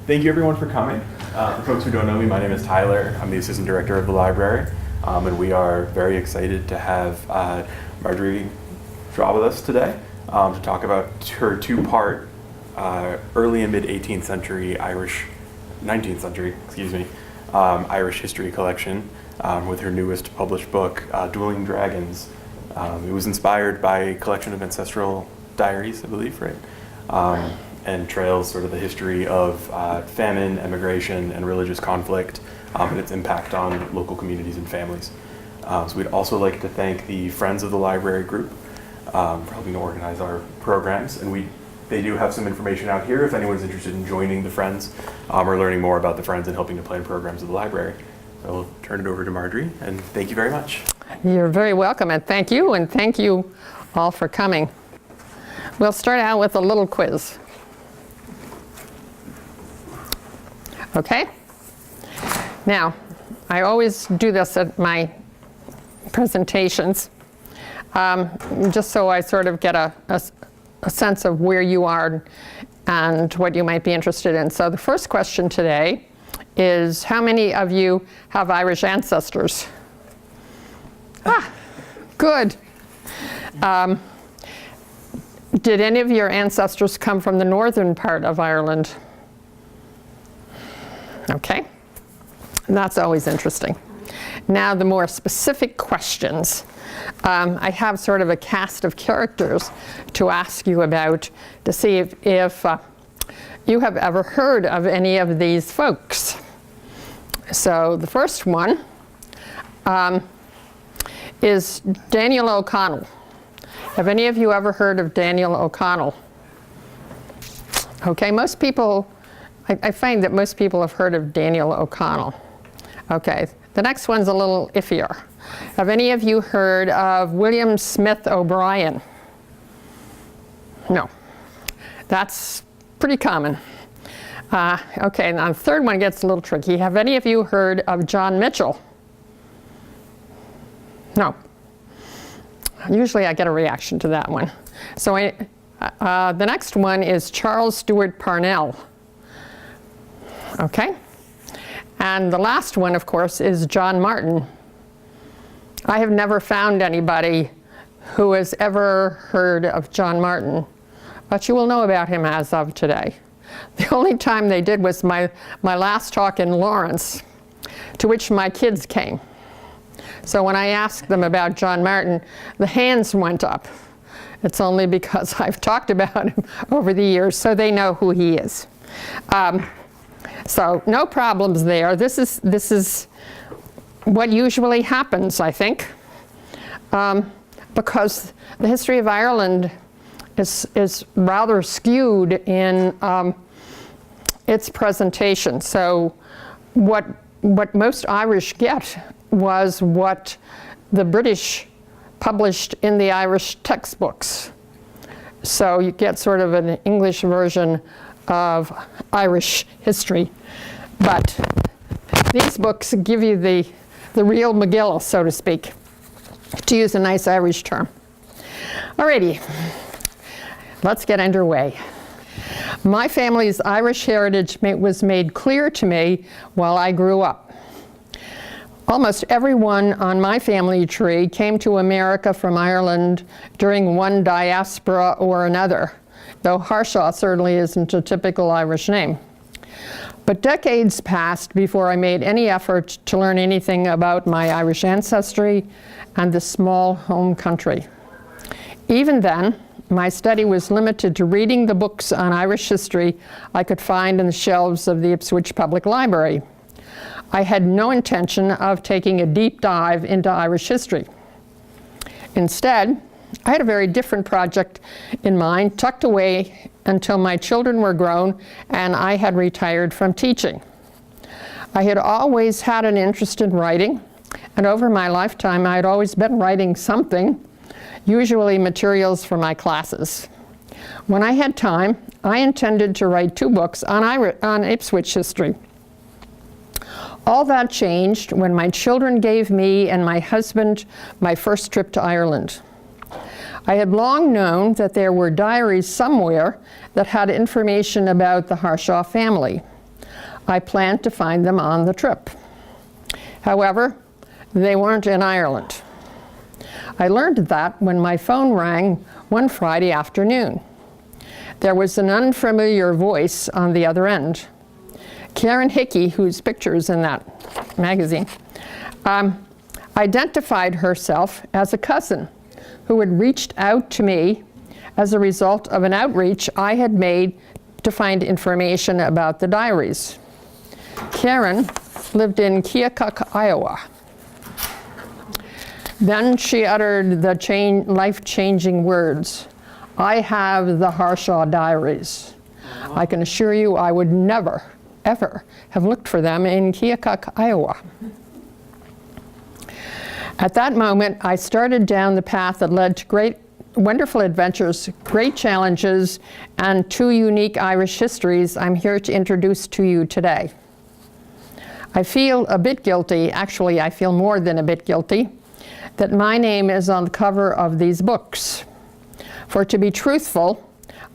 Thank you everyone for coming. For folks who don't know me, my name is Tyler. I'm the Assistant Director of the library, and we are very excited to have Marjorie Harshaw with us today to talk about her two-part early and mid-18th century 19th century, Irish history collection with her newest published book, Dueling Dragons. It was inspired by a collection of ancestral diaries, I believe, right? And trails sort of the history of famine, emigration, and religious conflict, and its impact on local communities and families. So we'd also like to thank the Friends of the Library group for helping to organize our programs. And they do have some information out here if anyone's interested in joining the Friends or learning more about the Friends and helping to plan programs of the library. So I'll turn it over to Marjorie, and thank you very much. You're very welcome, and thank you all for coming. We'll start out with a little quiz. Okay? Now, I always do this at my presentations, just so I sort of get a sense of where you are and what you might be interested in. So the first question today is, how many of you have Irish ancestors? Good. Did any of your ancestors come from the northern part of Ireland? Okay, and that's always interesting. Now the more specific questions. I have sort of a cast of characters to ask you about to see if you have ever heard of any of these folks. So the first one is Daniel O'Connell. Have any of you ever heard of Daniel O'Connell? Okay, most people, I find that most people have heard of Daniel O'Connell. Okay, the next one's a little iffier. Have any of you heard of William Smith O'Brien? No, that's pretty common. Okay, now the third one gets a little tricky. Have any of you heard of John Mitchell? No. Usually I get a reaction to that one. So the next one is Charles Stewart Parnell. Okay, and the last one, of course, is John Martin. I have never found anybody who has ever heard of John Martin, but you will know about him as of today. The only time they did was my last talk in Lawrence, to which my kids came. So when I asked them about John Martin, the hands went up. It's only because I've talked about him over the years, so they know who he is. So no problems there. This is what usually happens, I think, because the history of Ireland is rather skewed in its presentation. So what most Irish get was what the British published in the Irish textbooks. So you get sort of an English version of Irish history. But these books give you the real McGill, so to speak, to use a nice Irish term. Alrighty, let's get underway. My family's Irish heritage was made clear to me while I grew up. Almost everyone on my family tree came to America from Ireland during one diaspora or another, though Harshaw certainly isn't a typical Irish name. But decades passed before I made any effort to learn anything about my Irish ancestry and the small home country. Even then, my study was limited to reading the books on Irish history I could find in the shelves of the Ipswich Public Library. I had no intention of taking a deep dive into Irish history. Instead, I had a very different project in mind, tucked away until my children were grown and I had retired from teaching. I had always had an interest in writing, and over my lifetime I had always been writing something, usually materials for my classes. When I had time, I intended to write 2 books on Ipswich history. All that changed when my children gave me and my husband my first trip to Ireland. I had long known that there were diaries somewhere that had information about the Harshaw family. I planned to find them on the trip. However, they weren't in Ireland. I learned that when my phone rang one Friday afternoon. There was an unfamiliar voice on the other end. Karen Hickey, whose picture is in that magazine, identified herself as a cousin who had reached out to me as a result of an outreach I had made to find information about the diaries. Karen lived in Keokuk, Iowa. Then she uttered the life-changing words, "I have the Harshaw diaries." I can assure you I would never, ever have looked for them in Keokuk, Iowa. At that moment, I started down the path that led to wonderful adventures, great challenges, and two unique Irish histories I'm here to introduce to you today. I feel a bit guilty, actually I feel more than a bit guilty, that my name is on the cover of these books. For to be truthful,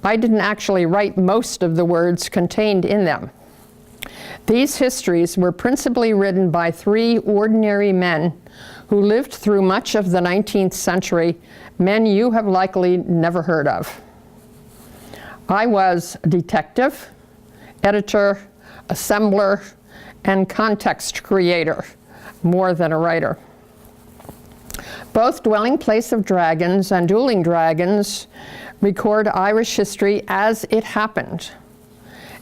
I didn't actually write most of the words contained in them. These histories were principally written by three ordinary men who lived through much of the 19th century, men you have likely never heard of. I was a detective, editor, assembler, and context creator, more than a writer. Both Dwelling Place of Dragons and Dueling Dragons record Irish history as it happened.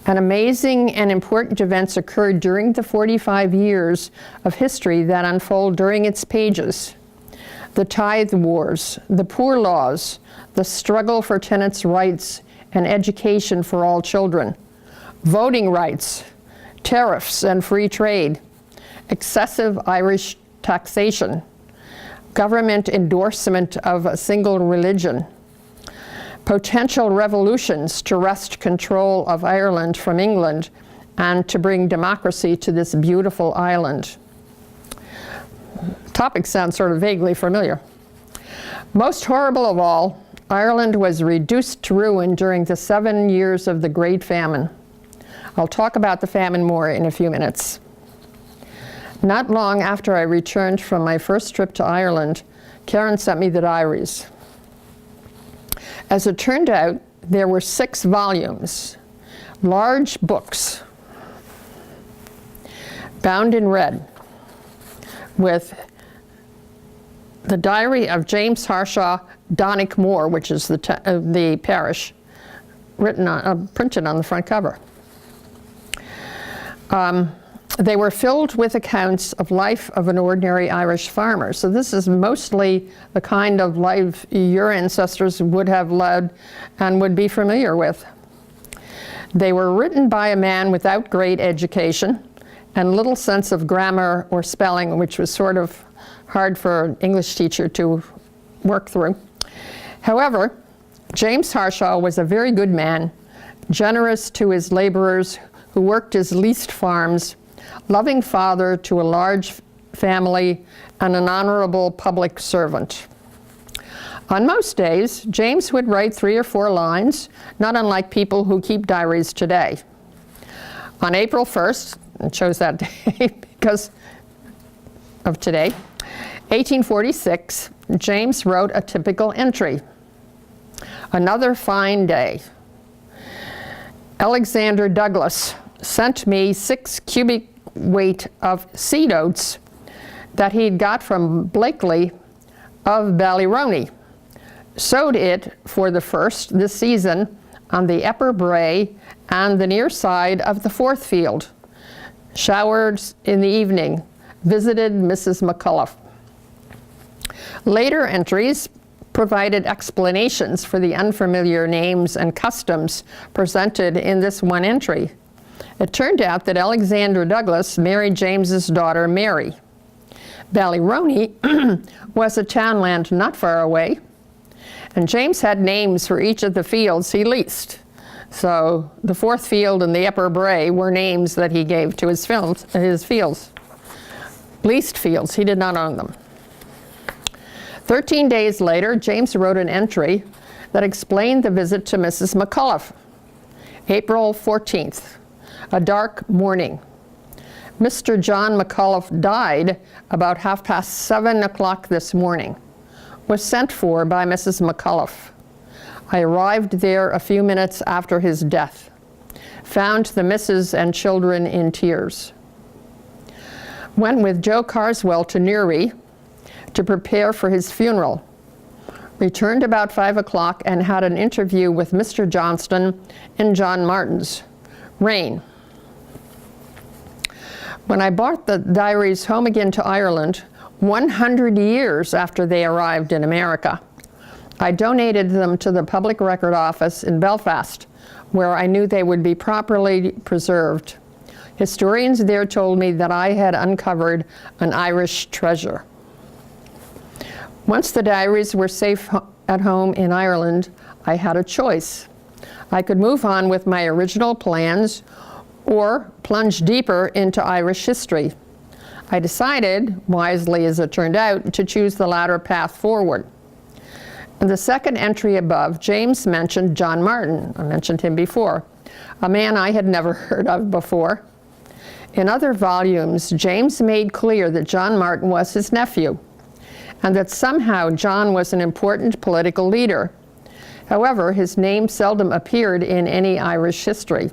And amazing and important events occurred during the 45 years of history that unfold during its pages. The tithe wars, the poor laws, the struggle for tenants' rights and education for all children, voting rights, tariffs and free trade, excessive Irish taxation, government endorsement of a single religion, potential revolutions to wrest control of Ireland from England and to bring democracy to this beautiful island. Topic sounds sort of vaguely familiar. Most horrible of all, Ireland was reduced to ruin during the 7 years of the Great Famine. I'll talk about the famine more in a few minutes. Not long after I returned from my first trip to Ireland, Karen sent me the diaries. As it turned out, there were 6 volumes, large books, bound in red, with the diary of James Harshaw Donegal, which is the parish, printed on the front cover. They were filled with accounts of life of an ordinary Irish farmer. So this is mostly the kind of life your ancestors would have led and would be familiar with. They were written by a man without great education and little sense of grammar or spelling, which was sort of hard for an English teacher to work through. However, James Harshaw was a very good man, generous to his laborers who worked his leased farms, loving father to a large family, and an honorable public servant. On most days, James would write 3 or 4 lines, not unlike people who keep diaries today. On April 1st, I chose that day because of today, 1846, James wrote a typical entry. Another fine day. Alexander Douglas sent me 6 cubic weight of seed oats that he'd got from Blakely of Ballyroney. Sowed it for the first this season on the upper brae and the near side of the 4th field. Showered in the evening. Visited Mrs. McCullough. Later entries provided explanations for the unfamiliar names and customs presented in this one entry. It turned out that Alexander Douglas married James's daughter Mary. Ballyroney was a townland not far away, and James had names for each of the fields he leased. So the 4th field and the upper brae were names that he gave to his fields. Leased fields, he did not own them. 13 days later, James wrote an entry that explained the visit to Mrs. McCullough. April 14th, a dark morning. Mr. John McAuliffe died about 7:30 this morning. Was sent for by Mrs. McAuliffe. I arrived there a few minutes after his death. Found the missus and children in tears. Went with Joe Carswell to Newry to prepare for his funeral. Returned about 5 o'clock and had an interview with Mr. Johnston in John Martin's. Rain. When I brought the diaries home again to Ireland, 100 years after they arrived in America, I donated them to the Public Record Office in Belfast, where I knew they would be properly preserved. Historians there told me that I had uncovered an Irish treasure. Once the diaries were safe at home in Ireland, I had a choice. I could move on with my original plans or plunge deeper into Irish history. I decided, wisely as it turned out, to choose the latter path forward. In the second entry above, James mentioned John Martin. I mentioned him before, a man I had never heard of before. In other volumes, James made clear that John Martin was his nephew, and that somehow John was an important political leader. However, his name seldom appeared in any Irish history.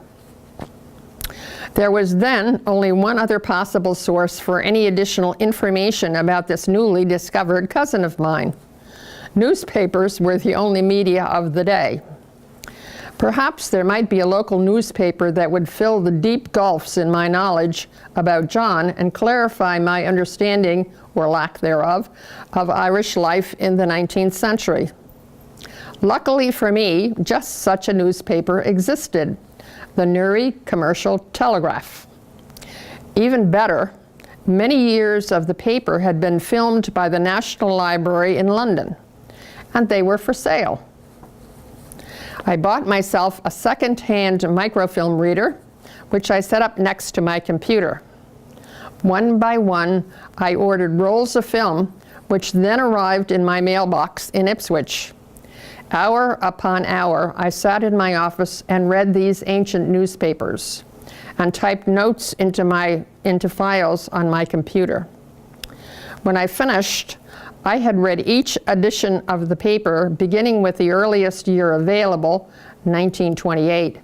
There was then only one other possible source for any additional information about this newly discovered cousin of mine. Newspapers were the only media of the day. Perhaps there might be a local newspaper that would fill the deep gulfs in my knowledge about John and clarify my understanding, or lack thereof, of Irish life in the 19th century. Luckily for me, just such a newspaper existed, the Newry Commercial Telegraph. Even better, many years of the paper had been filmed by the National Library in London, and they were for sale. I bought myself a second-hand microfilm reader, which I set up next to my computer. One by one, I ordered rolls of film, which then arrived in my mailbox in Ipswich. Hour upon hour, I sat in my office and read these ancient newspapers and typed notes into files on my computer. When I finished, I had read each edition of the paper, beginning with the earliest year available, 1928,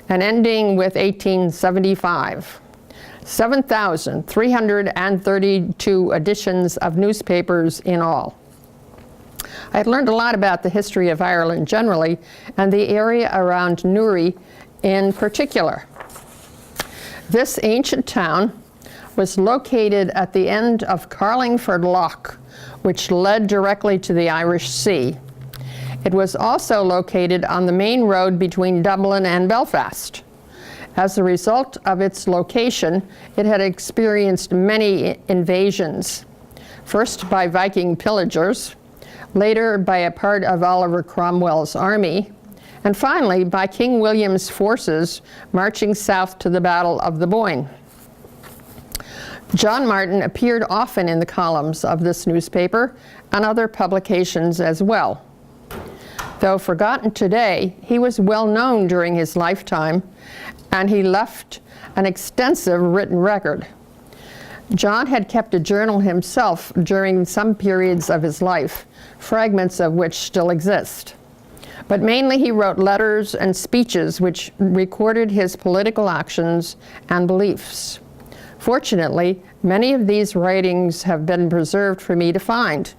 and ending with 1875. 7,332 editions of newspapers in all. I had learned a lot about the history of Ireland generally, and the area around Newry in particular. This ancient town was located at the end of Carlingford Lough, which led directly to the Irish Sea. It was also located on the main road between Dublin and Belfast. As a result of its location, it had experienced many invasions, first by Viking pillagers, later by a part of Oliver Cromwell's army, and finally by King William's forces marching south to the Battle of the Boyne. John Martin appeared often in the columns of this newspaper and other publications as well. Though forgotten today, he was well known during his lifetime, and he left an extensive written record. John had kept a journal himself during some periods of his life, fragments of which still exist. But mainly he wrote letters and speeches which recorded his political actions and beliefs. Fortunately, many of these writings have been preserved for me to find.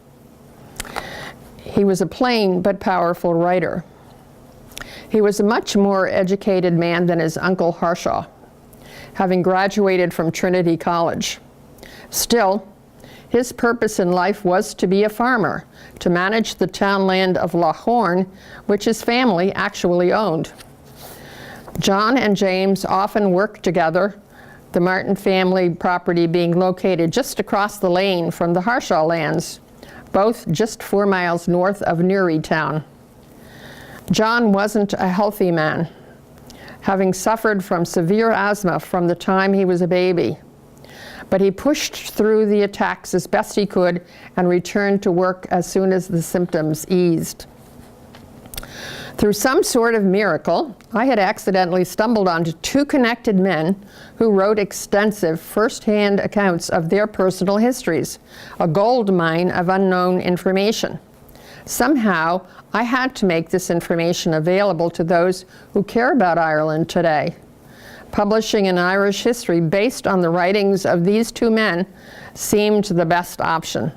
He was a plain but powerful writer. He was a much more educated man than his uncle Harshaw, having graduated from Trinity College. Still, his purpose in life was to be a farmer, to manage the townland of Lough, which his family actually owned. John and James often worked together, the Martin family property being located just across the lane from the Harshaw lands, both just 4 miles north of Newry town. John wasn't a healthy man, having suffered from severe asthma from the time he was a baby. But he pushed through the attacks as best he could and returned to work as soon as the symptoms eased. Through some sort of miracle, I had accidentally stumbled onto two connected men who wrote extensive first-hand accounts of their personal histories, a gold mine of unknown information. Somehow, I had to make this information available to those who care about Ireland today. Publishing an Irish history based on the writings of these two men seemed the best option.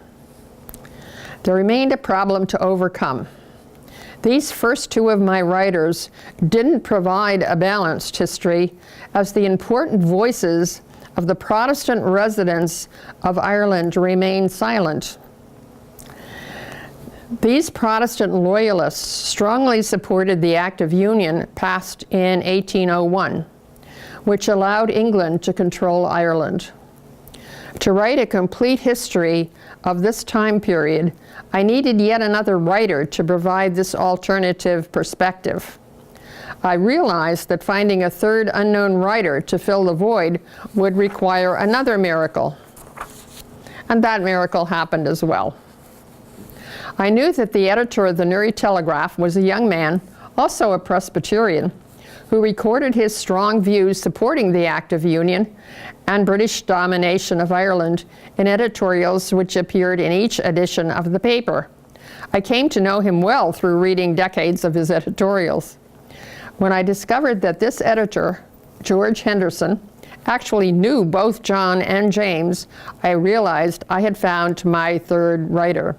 There remained a problem to overcome. These first two of my writers didn't provide a balanced history, as the important voices of the Protestant residents of Ireland remained silent. These Protestant loyalists strongly supported the Act of Union passed in 1801, which allowed England to control Ireland. To write a complete history of this time period, I needed yet another writer to provide this alternative perspective. I realized that finding a third unknown writer to fill the void would require another miracle. And that miracle happened as well. I knew that the editor of the Newry Telegraph was a young man, also a Presbyterian, who recorded his strong views supporting the Act of Union and British domination of Ireland in editorials which appeared in each edition of the paper. I came to know him well through reading decades of his editorials. When I discovered that this editor, George Henderson, actually knew both John and James, I realized I had found my third writer.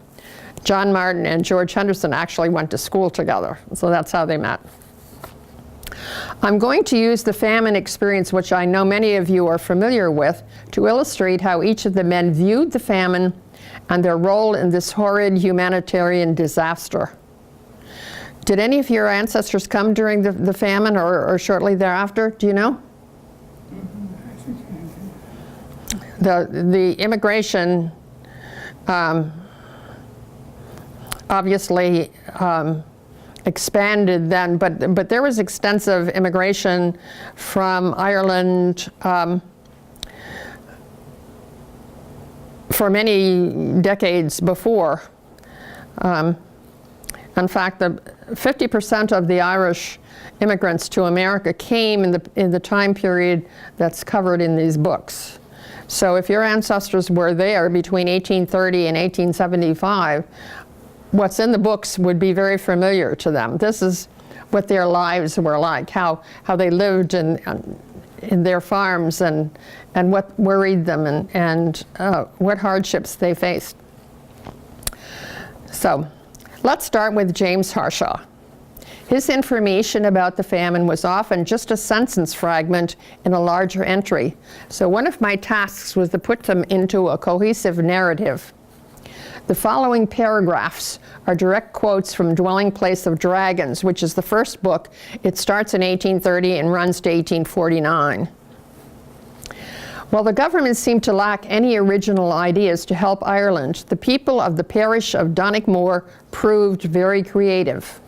John Martin and George Henderson actually went to school together, so that's how they met. I'm going to use the famine experience, which I know many of you are familiar with, to illustrate how each of the men viewed the famine and their role in this horrid humanitarian disaster. Did any of your ancestors come during the famine or shortly thereafter? Do you know? The immigration obviously expanded then, but there was extensive immigration from Ireland for many decades before. In fact, 50% of the Irish immigrants to America came in the time period that's covered in these books. So if your ancestors were there between 1830 and 1875, what's in the books would be very familiar to them. This is what their lives were like, how they lived in their farms and what worried them and what hardships they faced. So let's start with James Harshaw. His information about the famine was often just a sentence fragment in a larger entry. So one of my tasks was to put them into a cohesive narrative. The following paragraphs are direct quotes from Dueling Dragons, which is the first book. It starts in 1830 and runs to 1849. While the government seemed to lack any original ideas to help Ireland, the people of the parish of Donegal proved very creative.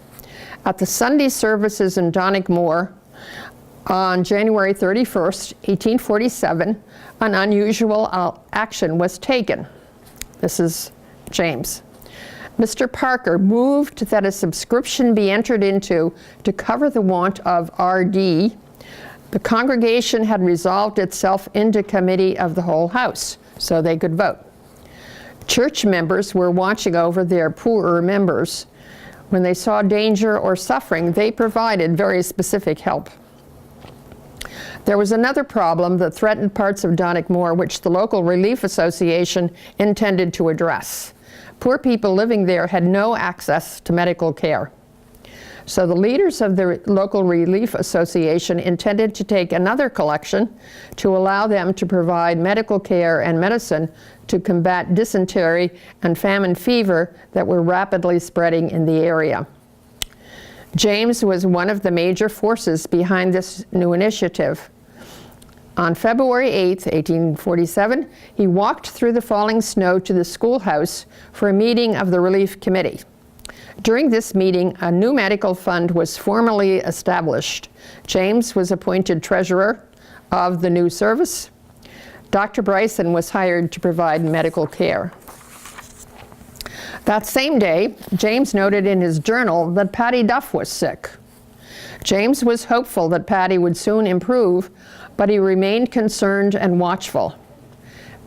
At the Sunday services in Donegal on January 31st, 1847, an unusual action was taken. This is James. Mr. Parker moved that a subscription be entered into to cover the want of R.D. The congregation had resolved itself into committee of the whole house, so they could vote. Church members were watching over their poorer members. When they saw danger or suffering, they provided very specific help. There was another problem that threatened parts of Donegal, which the local relief association intended to address. Poor people living there had no access to medical care. So the leaders of the local relief association intended to take another collection to allow them to provide medical care and medicine to combat dysentery and famine fever that were rapidly spreading in the area. James was one of the major forces behind this new initiative. On February 8, 1847, he walked through the falling snow to the schoolhouse for a meeting of the Relief Committee. During this meeting, a new medical fund was formally established. James was appointed treasurer of the new service. Dr. Bryson was hired to provide medical care. That same day, James noted in his journal that Patty Duff was sick. James was hopeful that Patty would soon improve, but he remained concerned and watchful.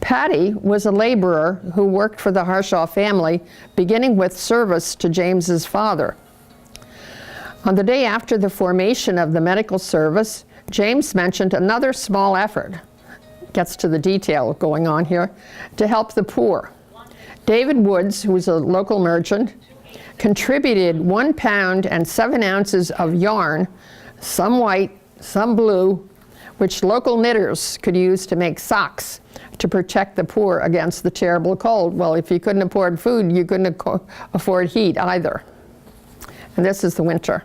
Patty was a laborer who worked for the Harshaw family, beginning with service to James's father. On the day after the formation of the medical service, James mentioned another small effort, gets to the detail going on here, to help the poor. David Woods, who was a local merchant, contributed 1 pound and 7 ounces of yarn, some white, some blue, which local knitters could use to make socks to protect the poor against the terrible cold. Well, if you couldn't afford food, you couldn't afford heat either. And this is the winter.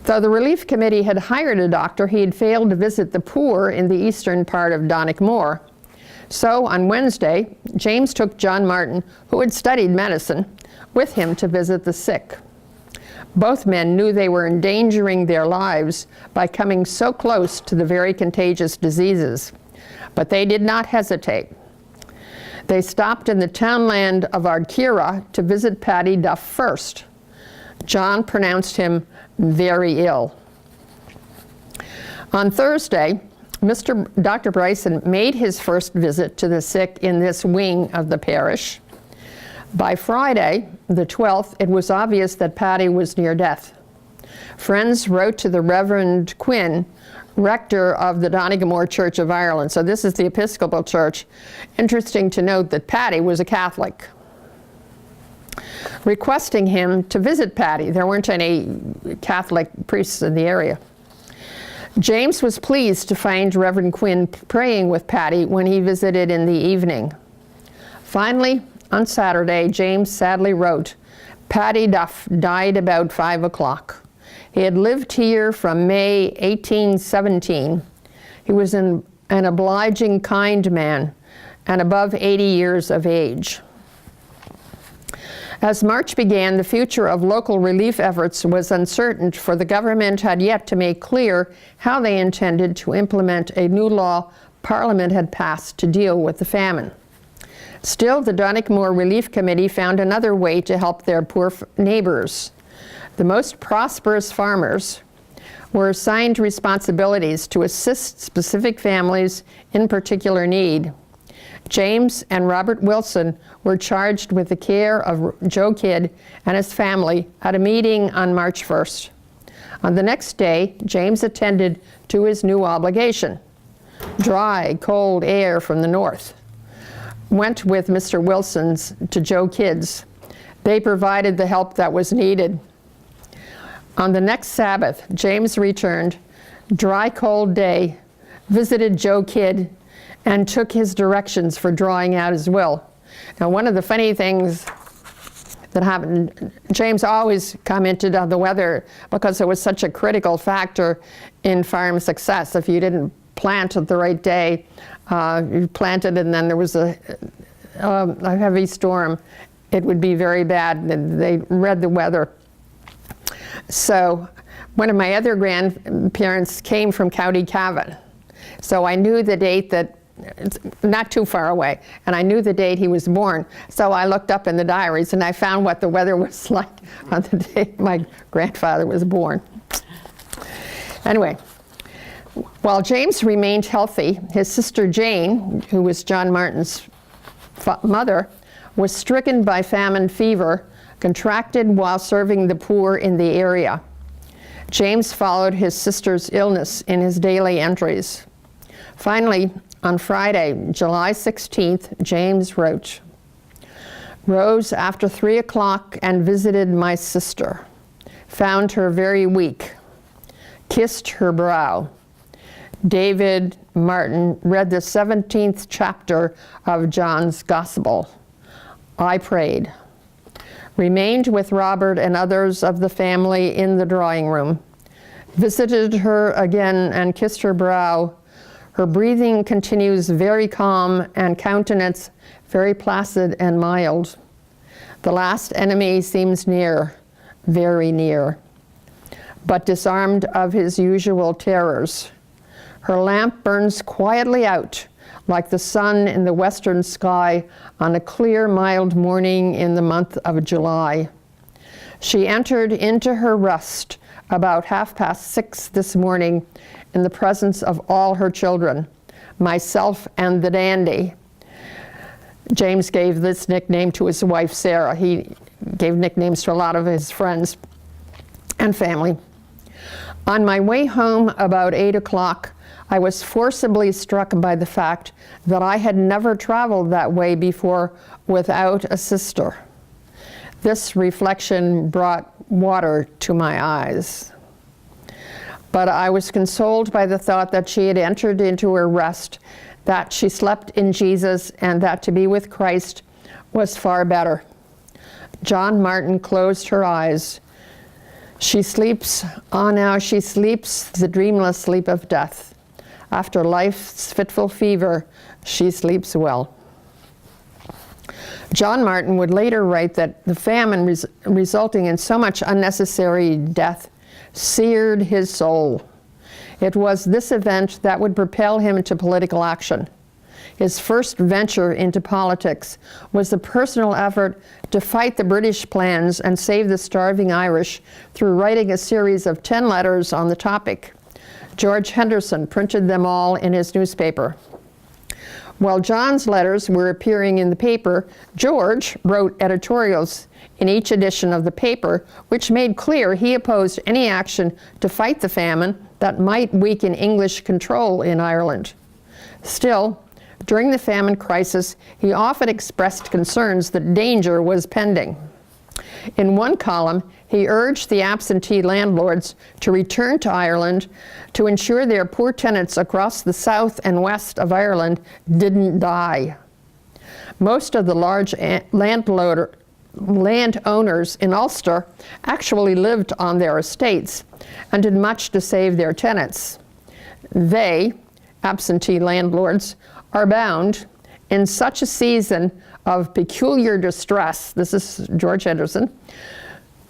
Though the relief committee had hired a doctor, he had failed to visit the poor in the eastern part of Donegal. So on Wednesday, James took John Martin, who had studied medicine, with him to visit the sick. Both men knew they were endangering their lives by coming so close to the very contagious diseases, but they did not hesitate. They stopped in the townland of Ardkira to visit Patty Duff first. John pronounced him very ill. On Thursday, Dr. Bryson made his first visit to the sick in this wing of the parish. By Friday, the 12th, it was obvious that Patty was near death. Friends wrote to the Reverend Quinn, rector of the Donegal Church of Ireland. So this is the Episcopal Church. Interesting to note that Patty was a Catholic, requesting him to visit Patty. There weren't any Catholic priests in the area. James was pleased to find Reverend Quinn praying with Patty when he visited in the evening. Finally, on Saturday, James sadly wrote, Patty Duff died about 5 o'clock. He had lived here from May 1817. He was an obliging, kind man, and above 80 years of age. As March began, the future of local relief efforts was uncertain, for the government had yet to make clear how they intended to implement a new law Parliament had passed to deal with the famine. Still, the Donegal Relief Committee found another way to help their poor neighbors. The most prosperous farmers were assigned responsibilities to assist specific families in particular need. James and Robert Wilson were charged with the care of Joe Kidd and his family at a meeting on March 1st. On the next day, James attended to his new obligation. Dry, cold air from the north. Went with Mr. Wilson's to Joe Kidd's. They provided the help that was needed. On the next Sabbath, James returned, dry, cold day, visited Joe Kidd, and took his directions for drawing out his will. Now, one of the funny things that happened, James always commented on the weather because it was such a critical factor in farm success. If you didn't plant at the right day, you planted and then there was a heavy storm, it would be very bad. They read the weather. So one of my other grandparents came from County Cavan. So I knew the date that, it's not too far away, and I knew the date he was born. So I looked up in the diaries and I found what the weather was like on the day my grandfather was born. Anyway, while James remained healthy, his sister Jane, who was John Martin's mother, was stricken by famine fever, contracted while serving the poor in the area. James followed his sister's illness in his daily entries. Finally, on Friday, July 16th, James wrote, "Rose after 3 o'clock and visited my sister. Found her very weak. Kissed her brow. David Martin read the 17th chapter of John's Gospel. I prayed. Remained with Robert and others of the family in the drawing room. Visited her again and kissed her brow. Her breathing continues very calm and countenance very placid and mild. The last enemy seems near, very near, but disarmed of his usual terrors. Her lamp burns quietly out, like the sun in the western sky on a clear, mild morning in the month of July. She entered into her rest about 6:30 this morning in the presence of all her children, myself and the dandy. James gave this nickname to his wife, Sarah. He gave nicknames to a lot of his friends and family. On my way home about 8 o'clock, I was forcibly struck by the fact that I had never traveled that way before without a sister. This reflection brought water to my eyes. But I was consoled by the thought that she had entered into her rest, that she slept in Jesus, and that to be with Christ was far better. John Martin closed her eyes. She sleeps, now she sleeps the dreamless sleep of death. After life's fitful fever, she sleeps well. John Martin would later write that the famine resulting in so much unnecessary death seared his soul. It was this event that would propel him to political action. His first venture into politics was the personal effort to fight the British plans and save the starving Irish through writing a series of 10 letters on the topic. George Henderson printed them all in his newspaper. While John's letters were appearing in the paper, George wrote editorials in each edition of the paper, which made clear he opposed any action to fight the famine that might weaken English control in Ireland. Still, during the famine crisis, he often expressed concerns that danger was pending. In one column, he urged the absentee landlords to return to Ireland to ensure their poor tenants across the south and west of Ireland didn't die. Most of the large landowners in Ulster actually lived on their estates and did much to save their tenants. They, absentee landlords, are bound, in such a season of peculiar distress, this is George Henderson,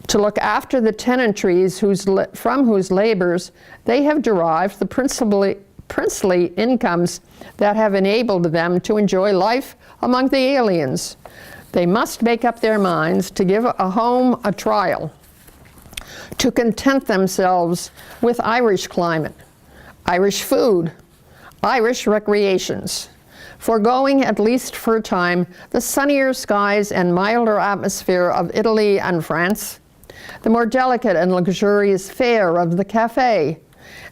to look after the tenantries from whose labors they have derived the princely incomes that have enabled them to enjoy life among the aliens. They must make up their minds to give a home a trial, to content themselves with Irish climate, Irish food, Irish recreations, foregoing, at least for a time, the sunnier skies and milder atmosphere of Italy and France, the more delicate and luxurious fare of the cafe,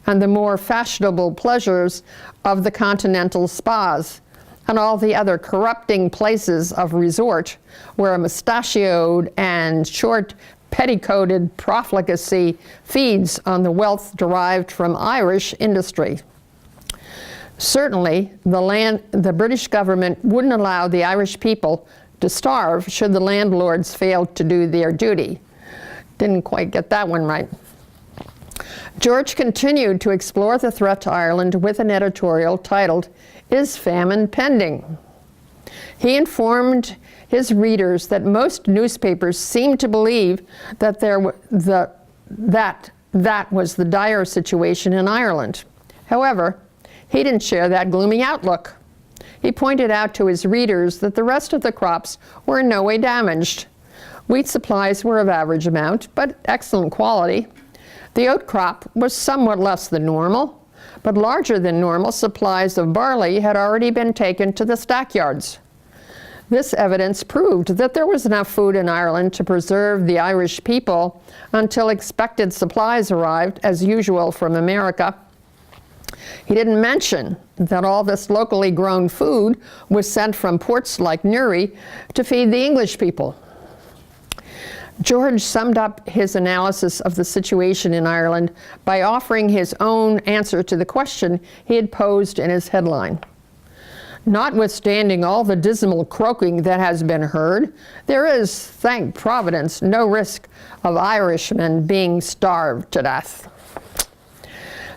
and the more fashionable pleasures of the continental spas, and all the other corrupting places of resort where a mustachioed and short petticoated profligacy feeds on the wealth derived from Irish industry. Certainly, the British government wouldn't allow the Irish people to starve should the landlords fail to do their duty. Didn't quite get that one right. George continued to explore the threat to Ireland with an editorial titled, "Is Famine Pending?" He informed his readers that most newspapers seemed to believe that that was the dire situation in Ireland. However, he didn't share that gloomy outlook. He pointed out to his readers that the rest of the crops were in no way damaged. Wheat supplies were of average amount, but excellent quality. The oat crop was somewhat less than normal, but larger than normal supplies of barley had already been taken to the stackyards. This evidence proved that there was enough food in Ireland to preserve the Irish people until expected supplies arrived, as usual, from America. He didn't mention that all this locally grown food was sent from ports like Newry to feed the English people. George summed up his analysis of the situation in Ireland by offering his own answer to the question he had posed in his headline. Notwithstanding all the dismal croaking that has been heard, there is, thank Providence, no risk of Irishmen being starved to death.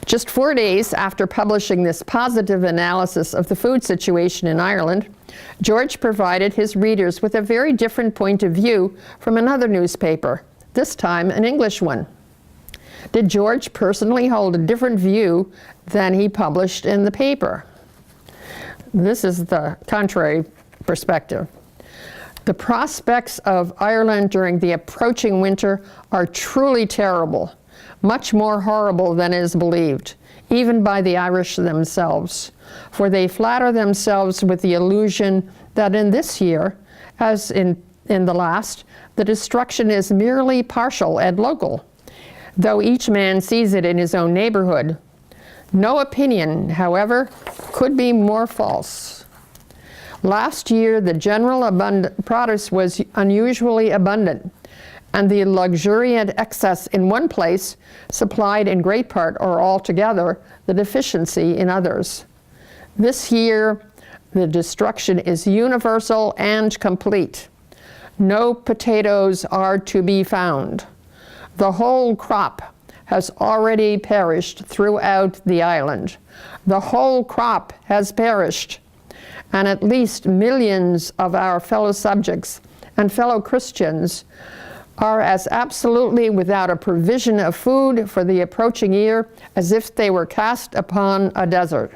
Just 4 days after publishing this positive analysis of the food situation in Ireland, George provided his readers with a very different point of view from another newspaper, this time an English one. Did George personally hold a different view than he published in the paper? this is the contrary perspective. The prospects of Ireland during the approaching winter are truly terrible, much more horrible than is believed, even by the Irish themselves, for they flatter themselves with the illusion that in this year, as in the last, the destruction is merely partial and local, though each man sees it in his own neighborhood. No opinion, however, could be more false. Last year, the general produce was unusually abundant, and the luxuriant excess in one place supplied in great part or altogether the deficiency in others. This year, the destruction is universal and complete. No potatoes are to be found. The whole crop has already perished throughout the island. The whole crop has perished, and at least millions of our fellow subjects and fellow Christians are as absolutely without a provision of food for the approaching year as if they were cast upon a desert.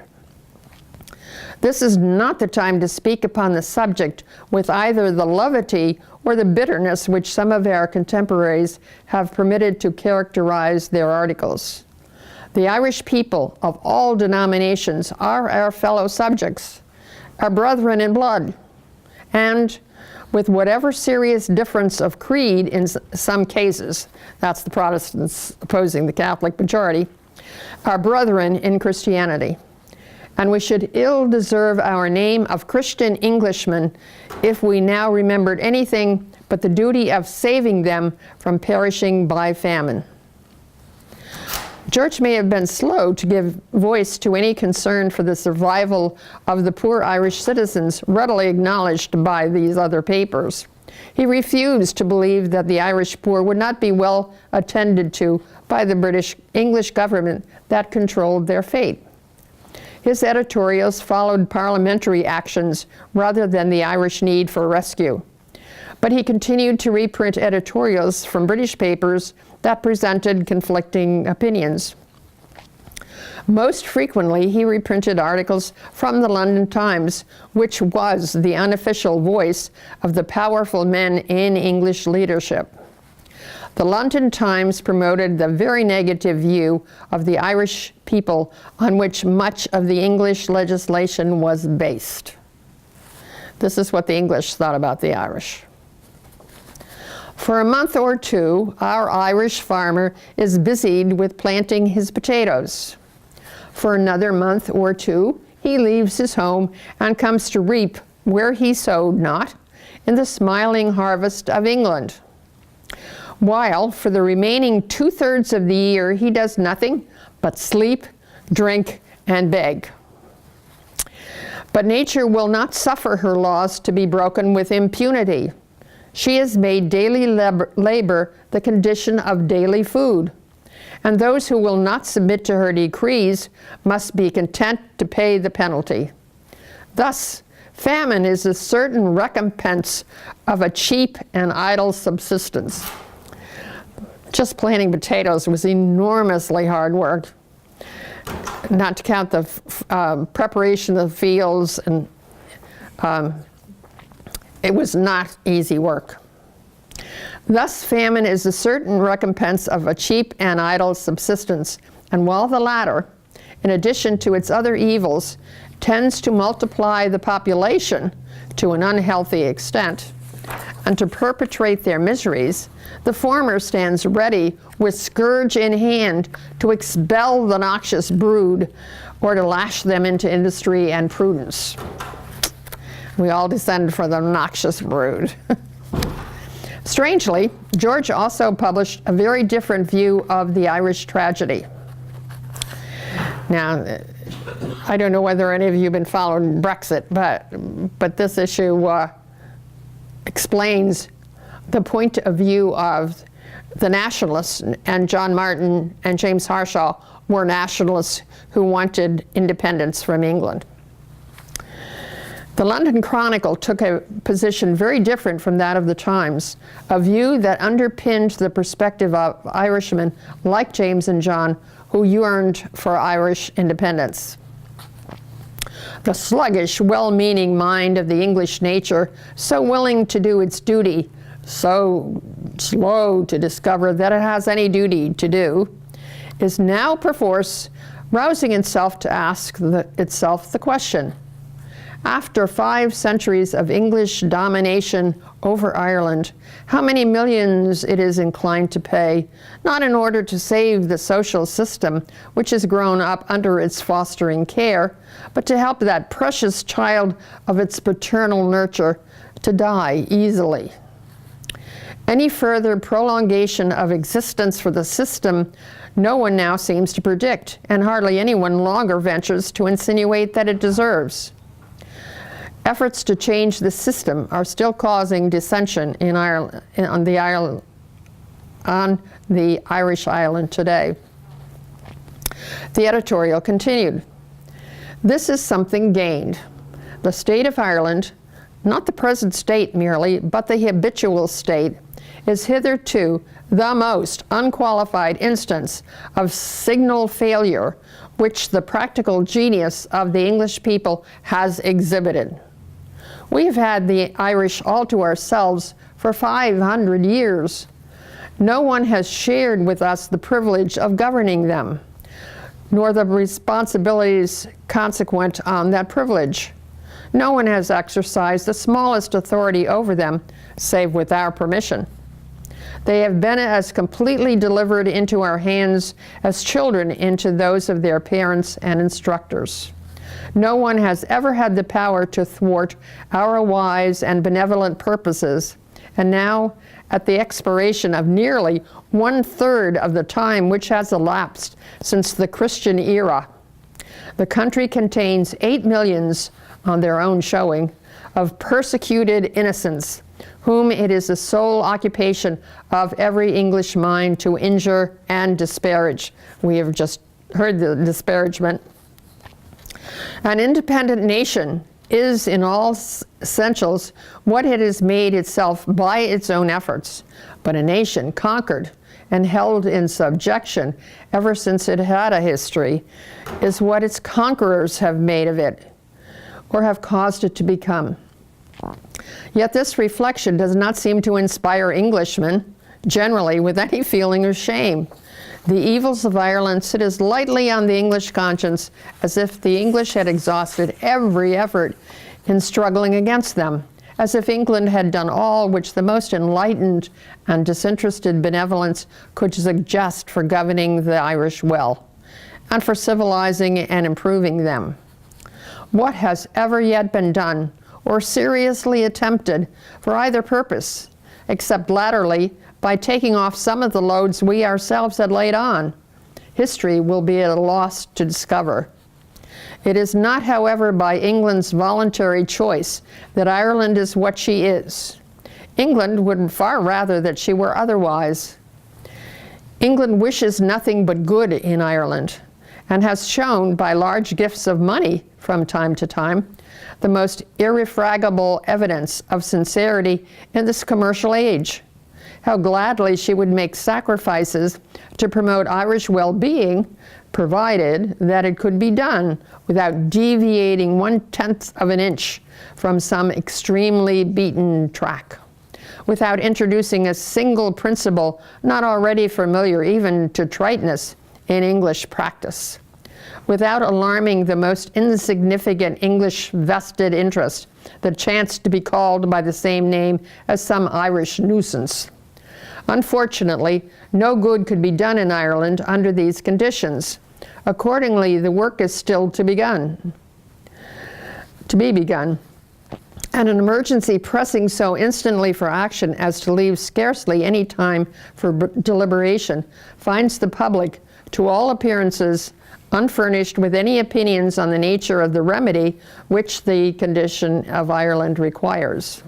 This is not the time to speak upon the subject with either the levity or the bitterness which some of our contemporaries have permitted to characterize their articles. The Irish people of all denominations are our fellow subjects, our brethren in blood, and with whatever serious difference of creed in some cases, that's the Protestants opposing the Catholic majority, our brethren in Christianity. And we should ill deserve our name of Christian Englishmen if we now remembered anything but the duty of saving them from perishing by famine. The Church may have been slow to give voice to any concern for the survival of the poor Irish citizens readily acknowledged by these other papers. He refused to believe that the Irish poor would not be well attended to by the English government that controlled their fate. His editorials followed parliamentary actions rather than the Irish need for rescue. But he continued to reprint editorials from British papers that presented conflicting opinions. Most frequently, he reprinted articles from the London Times, which was the unofficial voice of the powerful men in English leadership. The London Times promoted the very negative view of the Irish people on which much of the English legislation was based. This is what the English thought about the Irish. For a month or two, our Irish farmer is busied with planting his potatoes. For another month or two, he leaves his home and comes to reap where he sowed not, in the smiling harvest of England. While for the remaining 2/3 of the year he does nothing but sleep, drink, and beg. But nature will not suffer her laws to be broken with impunity. She has made daily labor the condition of daily food, and those who will not submit to her decrees must be content to pay the penalty. Thus, famine is a certain recompense of a cheap and idle subsistence. Just planting potatoes was enormously hard work, not to count the preparation of the fields, and it was not easy work. Thus, famine is a certain recompense of a cheap and idle subsistence, and while the latter, in addition to its other evils, tends to multiply the population to an unhealthy extent, and to perpetrate their miseries, the former stands ready with scourge in hand to expel the noxious brood or to lash them into industry and prudence. We all descend from the noxious brood. Strangely, George also published a very different view of the Irish tragedy. Now, I don't know whether any of you have been following Brexit, but this issue explains the point of view of the nationalists, and John Martin and James Harshaw were nationalists who wanted independence from England. The London Chronicle took a position very different from that of the Times, a view that underpinned the perspective of Irishmen like James and John who yearned for Irish independence. The sluggish, well-meaning mind of the English nature, so willing to do its duty, so slow to discover that it has any duty to do, is now perforce rousing itself to ask itself the question: after 5 centuries of English domination over Ireland, how many millions it is inclined to pay, not in order to save the social system which has grown up under its fostering care, but to help that precious child of its paternal nurture to die easily. Any further prolongation of existence for the system no one now seems to predict, and hardly anyone longer ventures to insinuate that it deserves. Efforts to change the system are still causing dissension in Ireland, on the Irish island today. The editorial continued. This is something gained. The state of Ireland, not the present state merely, but the habitual state, is hitherto the most unqualified instance of signal failure which the practical genius of the English people has exhibited. We have had the Irish all to ourselves for 500 years. No one has shared with us the privilege of governing them, nor the responsibilities consequent on that privilege. No one has exercised the smallest authority over them, save with our permission. They have been as completely delivered into our hands as children into those of their parents and instructors. No one has ever had the power to thwart our wise and benevolent purposes, and now, at the expiration of nearly 1/3 of the time which has elapsed since the Christian era, the country contains 8 millions, on their own showing, of persecuted innocents, whom it is the sole occupation of every English mind to injure and disparage. We have just heard the disparagement. An independent nation is in all essentials what it has made itself by its own efforts, but a nation conquered and held in subjection ever since it had a history is what its conquerors have made of it, or have caused it to become. Yet this reflection does not seem to inspire Englishmen, generally, with any feeling of shame. The evils of Ireland sit as lightly on the English conscience as if the English had exhausted every effort in struggling against them, as if England had done all which the most enlightened and disinterested benevolence could suggest for governing the Irish well, and for civilizing and improving them. What has ever yet been done, or seriously attempted, for either purpose, except latterly by taking off some of the loads we ourselves had laid on? History will be at a loss to discover. It is not, however, by England's voluntary choice that Ireland is what she is. England would far rather that she were otherwise. England wishes nothing but good in Ireland, and has shown by large gifts of money from time to time the most irrefragable evidence of sincerity in this commercial age. How gladly she would make sacrifices to promote Irish well-being, provided that it could be done without deviating 1/10 of an inch from some extremely beaten track, without introducing a single principle not already familiar even to triteness in English practice, without alarming the most insignificant English vested interest that chanced to be called by the same name as some Irish nuisance. Unfortunately, no good could be done in Ireland under these conditions. Accordingly, the work is still to be begun. And an emergency pressing so instantly for action as to leave scarcely any time for deliberation finds the public, to all appearances, unfurnished with any opinions on the nature of the remedy which the condition of Ireland requires.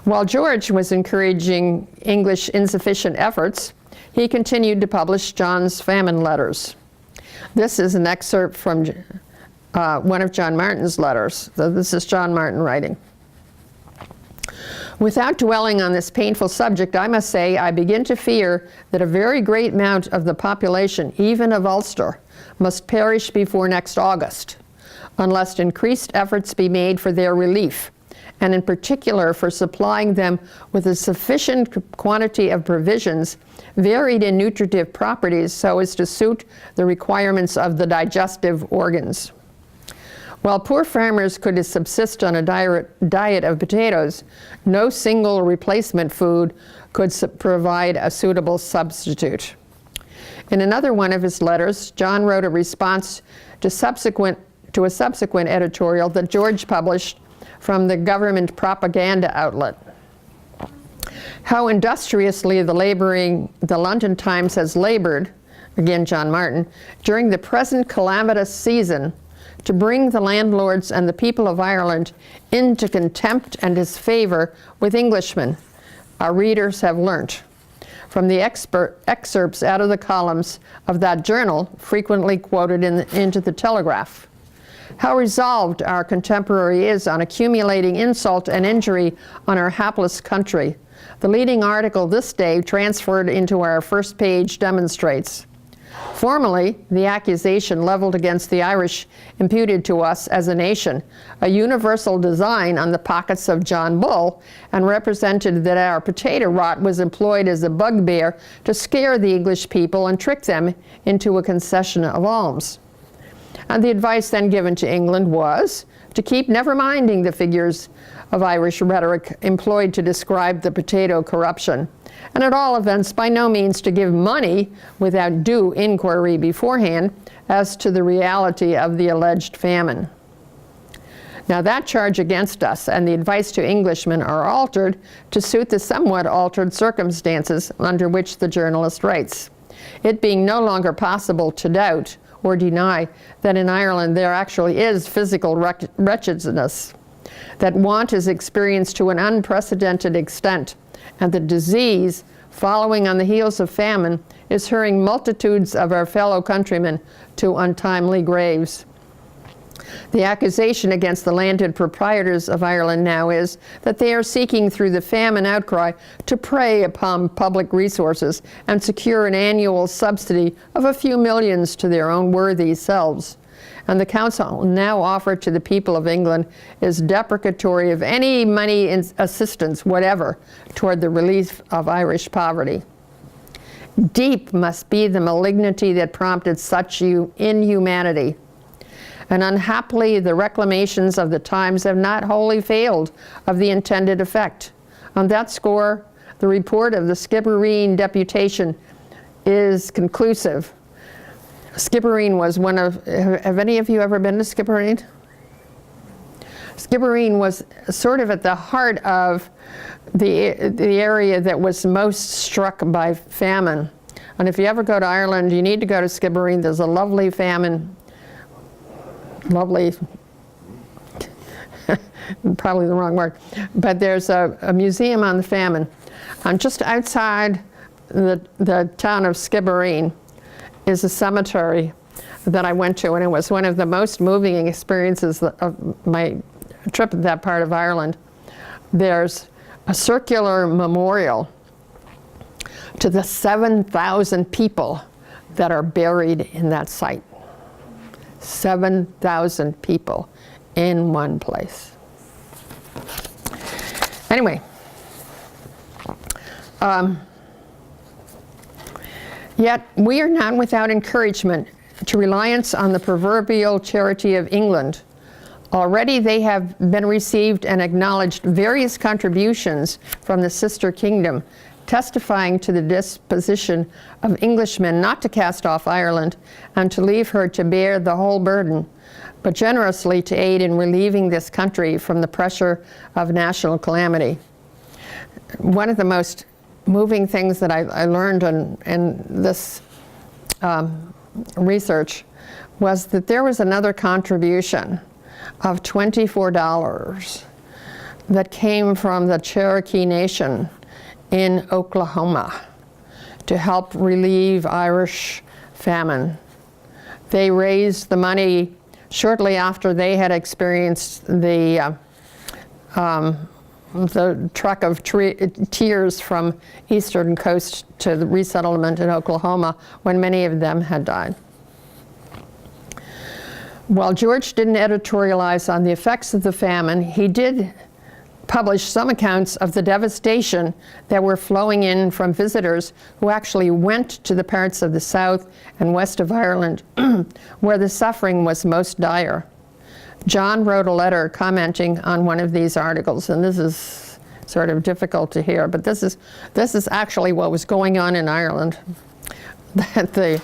While George was encouraging English insufficient efforts, he continued to publish John's famine letters. This is an excerpt from one of John Martin's letters. So this is John Martin writing. Without dwelling on this painful subject, I must say I begin to fear that a very great amount of the population, even of Ulster, must perish before next August. unless increased efforts be made for their relief, and in particular for supplying them with a sufficient quantity of provisions, varied in nutritive properties so as to suit the requirements of the digestive organs. While poor farmers could subsist on a diet of potatoes, no single replacement food could provide a suitable substitute. In another one of his letters, John wrote a response to a subsequent editorial that George published from the government propaganda outlet. How industriously the London Times has labored, again John Martin, during the present calamitous season to bring the landlords and the people of Ireland into contempt and disfavor with Englishmen, our readers have learnt from the excerpts out of the columns of that journal frequently quoted into the Telegraph. How resolved our contemporary is on accumulating insult and injury on our hapless country. The leading article this day transferred into our first page demonstrates. Formerly, the accusation leveled against the Irish imputed to us as a nation a universal design on the pockets of John Bull, and represented that our potato rot was employed as a bugbear to scare the English people and trick them into a concession of alms. And the advice then given to England was to keep never minding the figures of Irish rhetoric employed to describe the potato corruption, and at all events by no means to give money without due inquiry beforehand as to the reality of the alleged famine. Now that charge against us and the advice to Englishmen are altered to suit the somewhat altered circumstances under which the journalist writes, it being no longer possible to doubt or deny that in Ireland there actually is physical wretchedness, that want is experienced to an unprecedented extent, and the disease, following on the heels of famine, is hurrying multitudes of our fellow countrymen to untimely graves. The accusation against the landed proprietors of Ireland now is that they are seeking through the famine outcry to prey upon public resources and secure an annual subsidy of a few millions to their own worthy selves. And the counsel now offered to the people of England is deprecatory of any money assistance whatever toward the relief of Irish poverty. Deep must be the malignity that prompted such inhumanity. And unhappily, the reclamations of the times have not wholly failed of the intended effect. On that score, the report of the Skibbereen deputation is conclusive. Skibbereen was one of, have any of you ever been to Skibbereen? Skibbereen was sort of at the heart of the area that was most struck by famine. And if you ever go to Ireland, you need to go to Skibbereen. There's a lovely famine, lovely, probably the wrong word, but there's a museum on the famine. Just outside the town of Skibbereen is a cemetery that I went to, and it was one of the most moving experiences of my trip in that part of Ireland. There's a circular memorial to the 7,000 people that are buried in that site. 7,000 people in one place. Anyway, yet we are not without encouragement to reliance on the proverbial charity of England. Already they have been received and acknowledged various contributions from the sister kingdom, testifying to the disposition of Englishmen not to cast off Ireland and to leave her to bear the whole burden, but generously to aid in relieving this country from the pressure of national calamity. One of the most moving things that I learned in this research was that there was another contribution of $24 that came from the Cherokee Nation in Oklahoma to help relieve Irish famine. They raised the money shortly after they had experienced the truck of tears from eastern coast to the resettlement in Oklahoma when many of them had died. While George didn't editorialize on the effects of the famine, he did publish some accounts of the devastation that were flowing in from visitors who actually went to the parts of the south and west of Ireland where the suffering was most dire. John wrote a letter commenting on one of these articles, and this is sort of difficult to hear, but this is actually what was going on in Ireland that the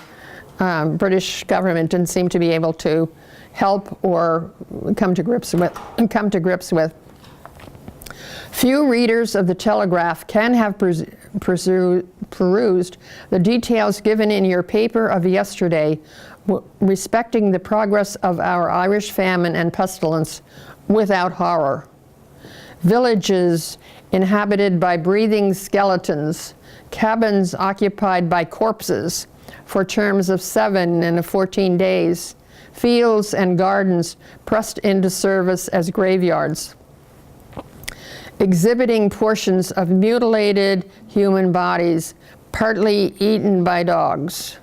British government didn't seem to be able to help or come to grips with. Few readers of the Telegraph can have perused the details given in your paper of yesterday respecting the progress of our Irish famine and pestilence without horror. Villages inhabited by breathing skeletons, cabins occupied by corpses for terms of 7 and 14 days, fields and gardens pressed into service as graveyards, exhibiting portions of mutilated human bodies, partly eaten by dogs.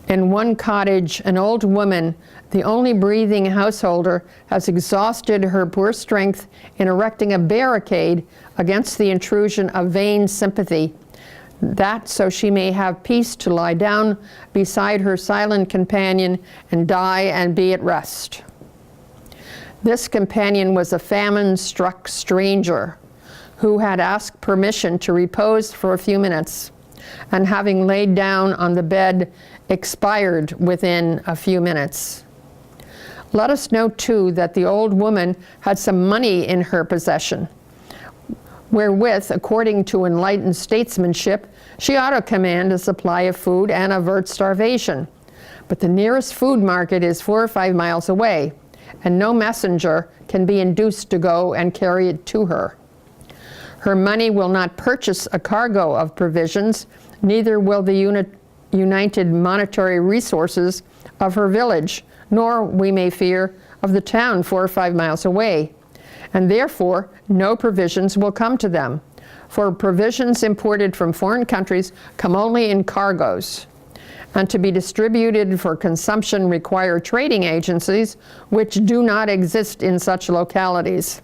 In one cottage, an old woman, the only breathing householder, has exhausted her poor strength in erecting a barricade against the intrusion of vain sympathy, that so she may have peace to lie down beside her silent companion and die and be at rest. This companion was a famine-struck stranger who had asked permission to repose for a few minutes, and having laid down on the bed, expired within a few minutes. Let us note, too, that the old woman had some money in her possession, wherewith, according to enlightened statesmanship, she ought to command a supply of food and avert starvation. But the nearest food market is 4 or 5 miles away, and no messenger can be induced to go and carry it to her. Her money will not purchase a cargo of provisions, neither will the united monetary resources of her village, nor, we may fear, of the town 4 or 5 miles away. And therefore, no provisions will come to them. For provisions imported from foreign countries come only in cargoes, and to be distributed for consumption require trading agencies which do not exist in such localities.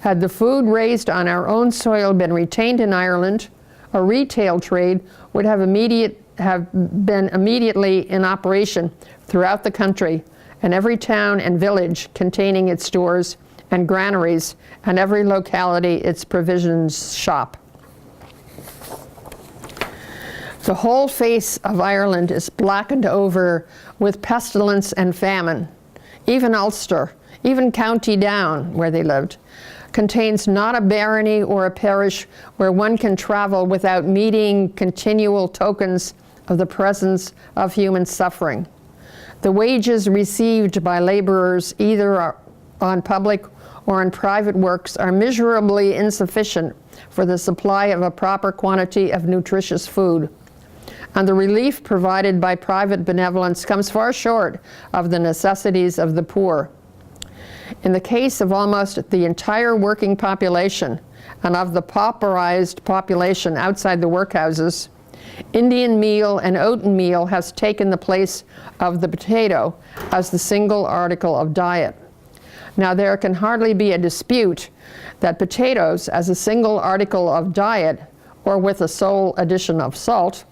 Had the food raised on our own soil been retained in Ireland, a retail trade would have been immediately in operation throughout the country, and every town and village containing its stores and granaries, and every locality its provisions shop. The whole face of Ireland is blackened over with pestilence and famine. Even Ulster, even County Down, where they lived, contains not a barony or a parish where one can travel without meeting continual tokens of the presence of human suffering. The wages received by laborers either on public or on private works are miserably insufficient for the supply of a proper quantity of nutritious food. And the relief provided by private benevolence comes far short of the necessities of the poor. In the case of almost the entire working population and of the pauperized population outside the workhouses, Indian meal and oaten meal has taken the place of the potato as the single article of diet. Now, there can hardly be a dispute that potatoes as a single article of diet, or with a sole addition of salt,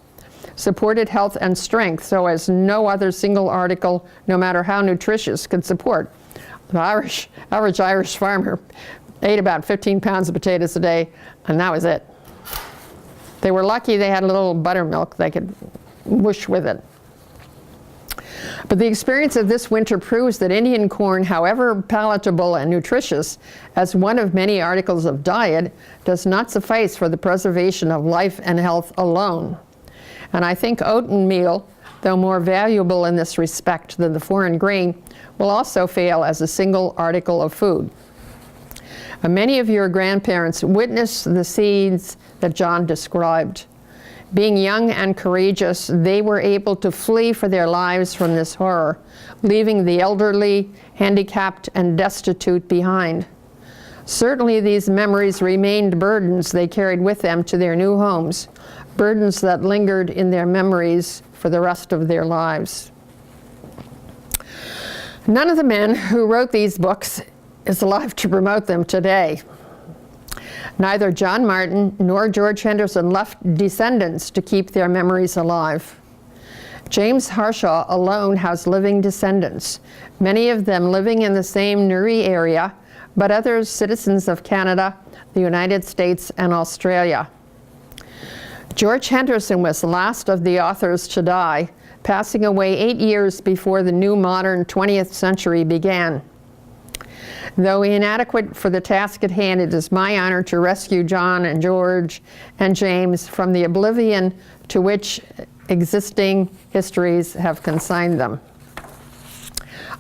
supported health and strength so as no other single article, no matter how nutritious, could support. The average Irish farmer ate about 15 pounds of potatoes a day, and that was it. They were lucky they had a little buttermilk they could whoosh with it. But the experience of this winter proves that Indian corn, however palatable and nutritious, as one of many articles of diet, does not suffice for the preservation of life and health alone. And I think oaten meal, though more valuable in this respect than the foreign grain, will also fail as a single article of food. Many of your grandparents witnessed the scenes that John described. Being young and courageous, they were able to flee for their lives from this horror, leaving the elderly, handicapped, and destitute behind. Certainly these memories remained burdens they carried with them to their new homes, burdens that lingered in their memories for the rest of their lives. None of the men who wrote these books is alive to promote them today. Neither John Martin nor George Henderson left descendants to keep their memories alive. James Harshaw alone has living descendants, many of them living in the same Nuri area, but others citizens of Canada, the United States, and Australia. George Henderson was the last of the authors to die, passing away 8 years before the new modern 20th century began. Though inadequate for the task at hand, it is my honor to rescue John and George and James from the oblivion to which existing histories have consigned them.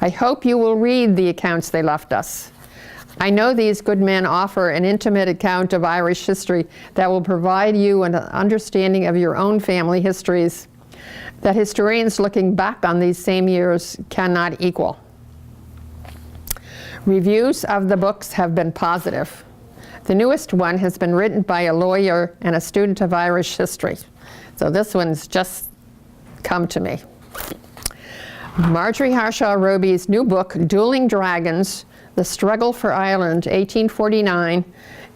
I hope you will read the accounts they left us. I know these good men offer an intimate account of Irish history that will provide you an understanding of your own family histories that historians looking back on these same years cannot equal. Reviews of the books have been positive. The newest one has been written by a lawyer and a student of Irish history. So this one's just come to me. Marjorie Harshaw Robie's new book, Dueling Dragons, The Struggle for Ireland, 1849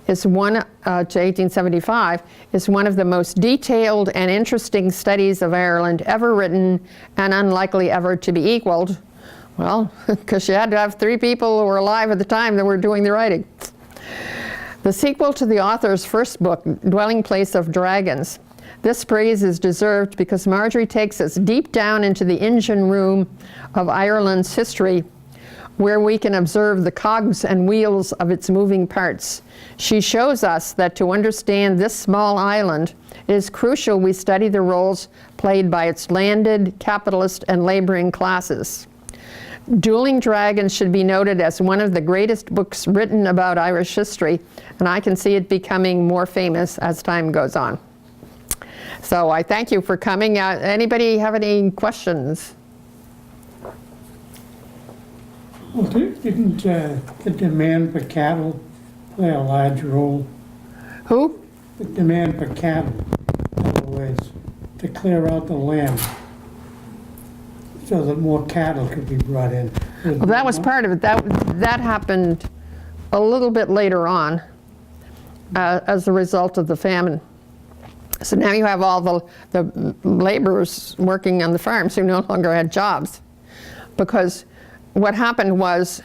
is to 1875, is one of the most detailed and interesting studies of Ireland ever written and unlikely ever to be equaled. Well, because you had to have 3 people who were alive at the time that were doing the writing. The sequel to the author's first book, Dwelling Place of Dragons. This praise is deserved because Marjorie takes us deep down into the engine room of Ireland's history, where we can observe the cogs and wheels of its moving parts. She shows us that to understand this small island, it is crucial we study the roles played by its landed, capitalist, and laboring classes. Dueling Dragons should be noted as one of the greatest books written about Irish history, and I can see it becoming more famous as time goes on. So I thank you for coming. Anybody have any questions? Well, didn't the demand for cattle play a large role? Who? The demand for cattle, in other words, to clear out the land so that more cattle could be brought in. Well, that was part of it. That happened a little bit later on as a result of the famine. So now you have all the laborers working on the farms who no longer had jobs, because what happened was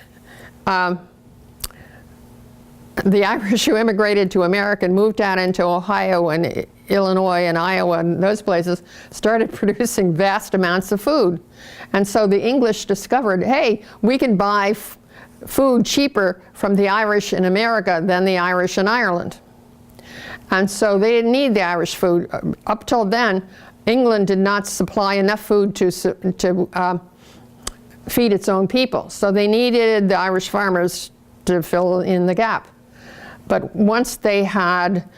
the Irish who immigrated to America and moved out into Ohio and Illinois and Iowa and those places started producing vast amounts of food. And so the English discovered, hey, we can buy food cheaper from the Irish in America than the Irish in Ireland. And so they didn't need the Irish food. Up till then, England did not supply enough food to feed its own people. So they needed the Irish farmers to fill in the gap. But once they had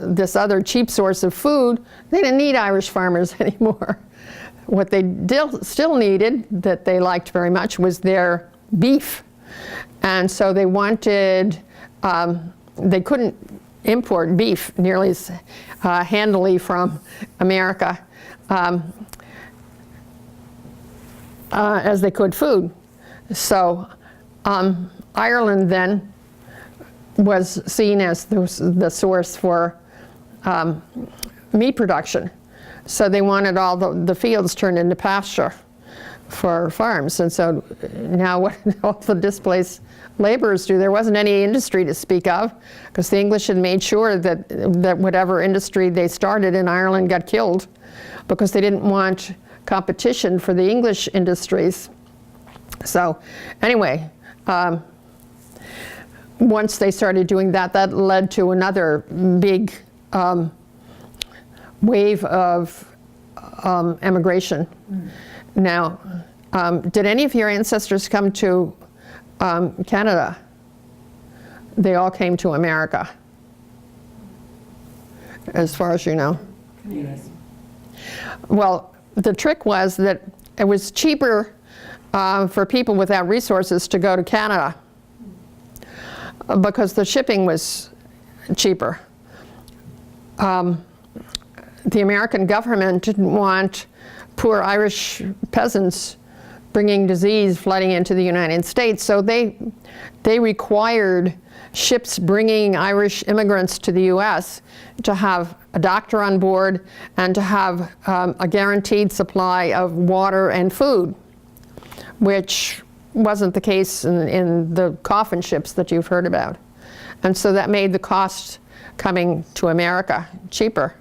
this other cheap source of food, they didn't need Irish farmers anymore. What they still needed, that they liked very much, was their beef. And so they wanted, they couldn't import beef nearly as handily from America as they could food. So Ireland then was seen as the source for meat production. So they wanted all the fields turned into pasture for farms. And so now what all the displaced laborers do, there wasn't any industry to speak of, because the English had made sure that whatever industry they started in Ireland got killed, because they didn't want competition for the English industries. So anyway, once they started doing that, that led to another big wave of emigration. Now, did any of your ancestors come to Canada? They all came to America, as far as you know. Yes. Well, the trick was that it was cheaper for people without resources to go to Canada because the shipping was cheaper. The American government didn't want poor Irish peasants bringing disease flooding into the United States. So they required ships bringing Irish immigrants to the US to have a doctor on board and to have a guaranteed supply of water and food, which wasn't the case in the coffin ships that you've heard about. And so that made the cost coming to America cheaper,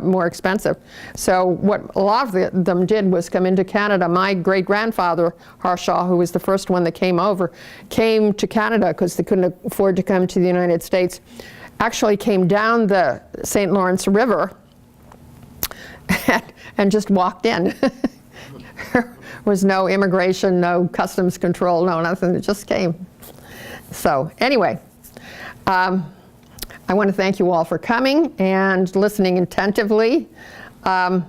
more expensive. So what a lot of them did was come into Canada. My great-grandfather, Harshaw, who was the first one that came over, came to Canada because they couldn't afford to come to the United States, actually came down the St. Lawrence River and just walked in. There was no immigration, no customs control, no nothing, it just came. So anyway, I want to thank you all for coming and listening attentively. I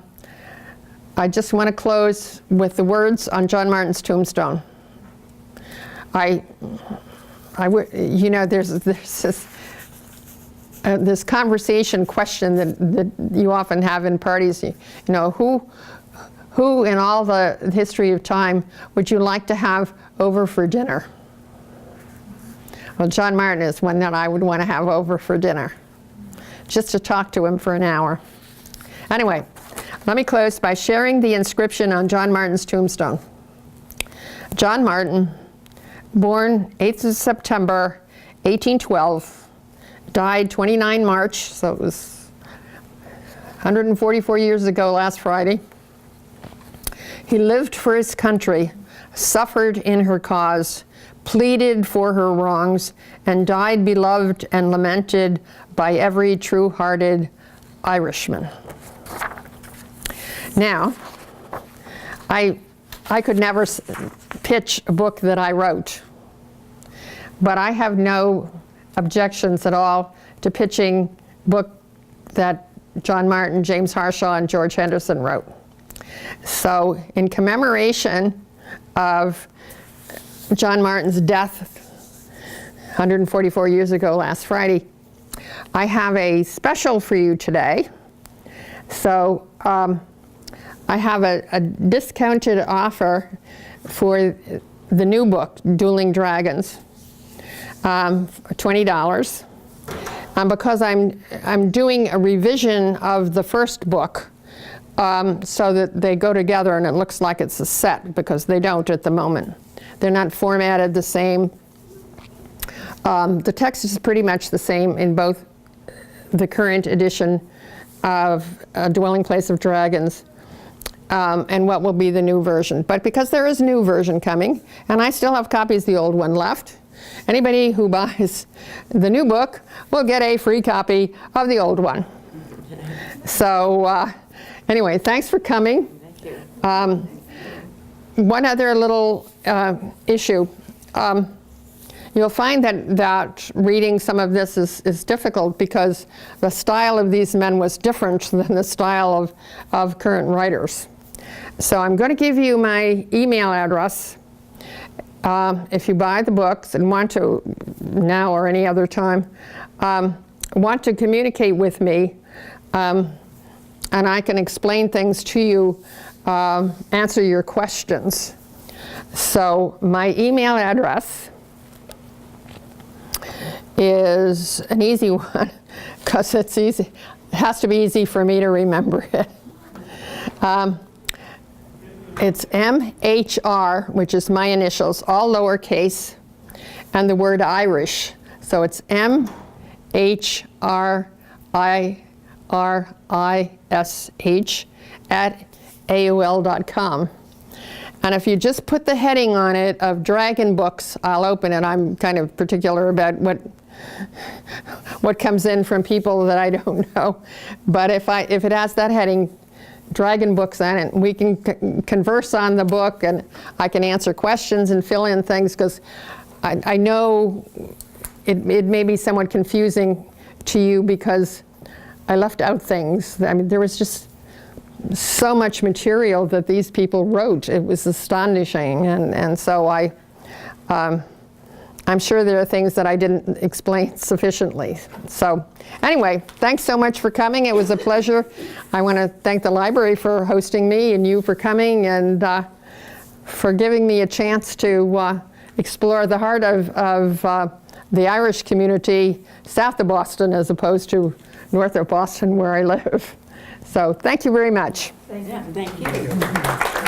just want to close with the words on John Martin's tombstone. You know, there's this conversation question that you often have in parties. You know, who in all the history of time would you like to have over for dinner? Well, John Martin is one that I would want to have over for dinner, just to talk to him for an hour. Anyway, let me close by sharing the inscription on John Martin's tombstone. John Martin, born 8th of September, 1812, died 29 March, so it was 144 years ago last Friday. He lived for his country, suffered in her cause, pleaded for her wrongs, and died beloved and lamented by every true-hearted Irishman. Now, I could never pitch a book that I wrote, but I have no objections at all to pitching a book that John Martin, James Harshaw, and George Henderson wrote. So in commemoration of John Martin's death 144 years ago last Friday, I have a special for you today. So I have a discounted offer for the new book, Dueling Dragons, $20. Because I'm doing a revision of the first book, so that they go together and it looks like it's a set, because they don't at the moment. They're not formatted the same. The text is pretty much the same in both the current edition of Dwelling Place of Dragons and what will be the new version. But because there is a new version coming, and I still have copies of the old one left, anybody who buys the new book will get a free copy of the old one. So anyway, thanks for coming. Thank you. One other little issue. You'll find that reading some of this is difficult because the style of these men was different than the style of current writers. So I'm going to give you my email address. If you buy the books and want to, now or any other time, want to communicate with me, and I can explain things to you, answer your questions. So my email address is an easy one, because it's easy. It has to be easy for me to remember it. It's MHR, which is my initials, all lowercase, and the word Irish. So it's MHRIRISH@AOL.com. And if you just put the heading on it of Dragon Books, I'll open it. I'm kind of particular about what comes in from people that I don't know. But if it has that heading, Dragon Books on it, we can converse on the book, and I can answer questions and fill in things, because I know it may be somewhat confusing to you because I left out things. I mean, there was just so much material that these people wrote. It was astonishing, and so I'm sure there are things that I didn't explain sufficiently. So anyway, thanks so much for coming. It was a pleasure. I want to thank the library for hosting me and you for coming, and for giving me a chance to explore the heart of the Irish community south of Boston as opposed to north of Boston where I live. So thank you very much. Thank you.